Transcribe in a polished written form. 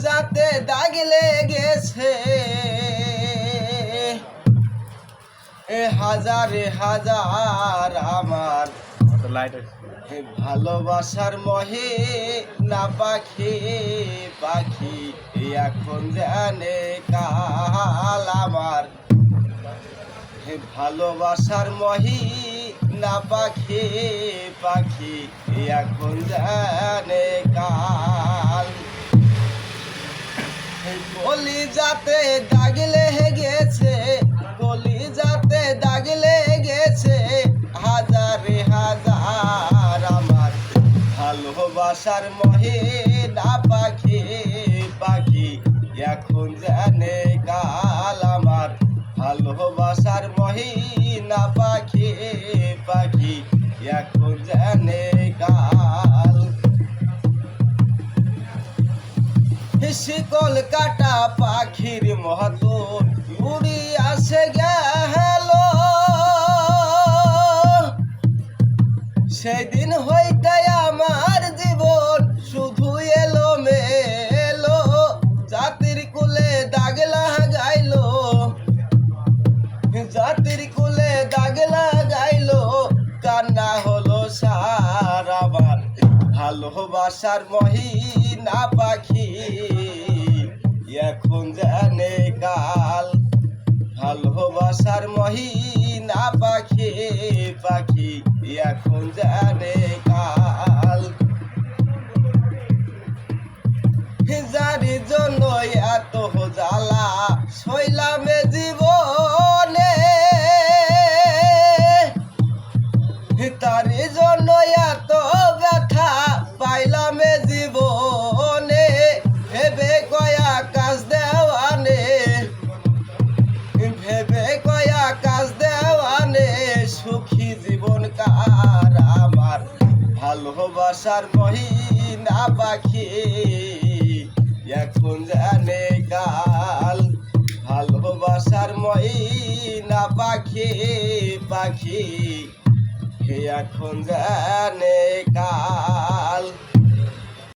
যাতে দাগ লেগেছে হাজারে হাজার আমার ভালোবাসার মহে না পাখি পাখি এখন জানে কাল আমার ভালোবাসার মহি না পাখি পাখি এখন জানে কাল গলি যাতে দাগ লেগেছে গলি যাতে দাগ লেগেছে হাজারে হাজার আমার ভালোবাসার মহে না পাখি পাখি এখন জানে কাল আমার ভালোবাসার মহিনা পাখি পাখি এখন জানে কাল শিকল কাটা পাখির মতো উড়ি আসে গেল সেদিন হইতে আমার জীবন শুধু এলো মেলো জাতির কুলে দাগ লাগাইলো জাতির কুলে দাগ লাগাইলো কান্না হলো সার আমার ভালোবাসার মহিনা পাখি এখন জানে কাল ভালোবাসার মহিনা পাখি পাখি এখন জানে কাল যার জন্য এত জ্বালা সইলামে জীবনে তার জন্য এত ব্যথা পাইলাম জীবনে ভেবে কয়া কাজ দেওয়ানে ভেবে কয়া কাজ দেওয়ানে সুখী জীবন কার আমার ভালোবাসার মহিনা পাখি এখন জানে কাল ভালোবাসার মহিনা পাখি পাখি এখন জানে কাল।